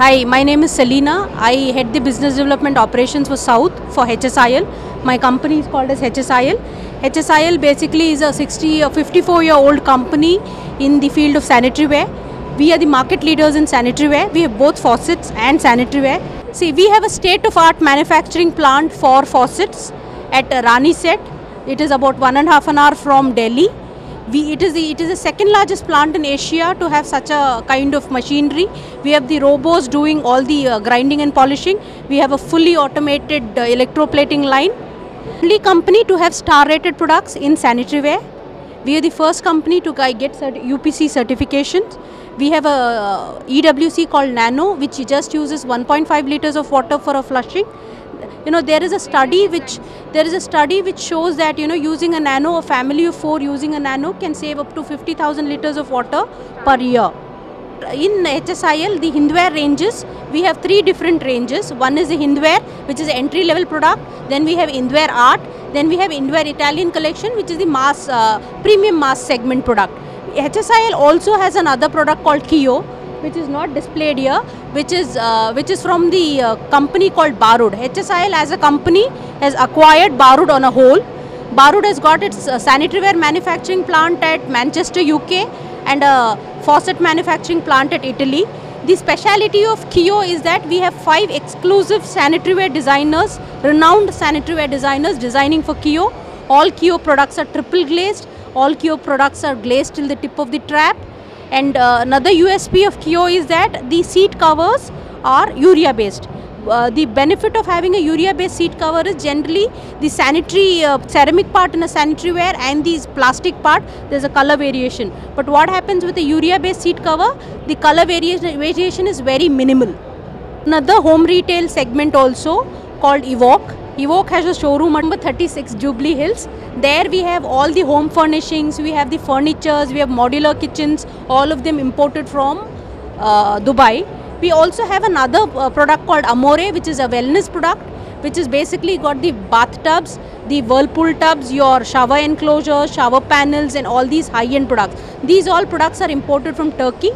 Hi, my name is Selina. I head the business development operations for South for HSIL. My company is called as HSIL. HSIL basically is a 54-year-old company in the field of sanitary ware. We are the market leaders in sanitary ware. We have both faucets and sanitary ware. See, we have a state-of-art manufacturing plant for faucets at Rani Set. It is about 1.5 hours from Delhi. It is the second largest plant in Asia to have such a kind of machinery. We have the robots doing all the grinding and polishing. We have a fully automated electroplating line. Only company to have star rated products in sanitary ware. We are the first company to get UPC certifications. We have a EWC called Nano, which just uses 1.5 liters of water for a flushing. There is a study which shows that using a Nano, a family of 4 using a Nano can save up to 50,000 liters of water per year. In HSIL, the Hindware ranges, we have 3 different ranges. One is the Hindware, which is an entry level product. Then we have Hindware Art. Then we have Hindware Italian collection, which is the premium mass segment product. HSIL also has another product called Kio, which is not displayed here, which is from the company called Barud. HSIL as a company has acquired Barud on a whole. Barud has got its sanitary ware manufacturing plant at Manchester, UK, and a faucet manufacturing plant at Italy. The speciality of Kio is that we have 5 exclusive sanitary ware designers, renowned sanitary ware designers designing for Kio. All Kio products are triple glazed. All Kio products are glazed till the tip of the trap. And another USP of Kio is that the seat covers are urea based. The benefit of having a urea based seat cover is generally the sanitary ceramic part in a sanitary ware and the plastic part, there is a color variation. But what happens with the urea based seat cover, the color variation is very minimal. Another home retail segment also called Evoque. Evoque has a showroom at number 36 Jubilee Hills. There we have all the home furnishings, we have the furnitures, we have modular kitchens, all of them imported from Dubai. We also have another product called Amore, which is a wellness product, which is basically got the bathtubs, the whirlpool tubs, your shower enclosures, shower panels and all these high-end products. These all products are imported from Turkey.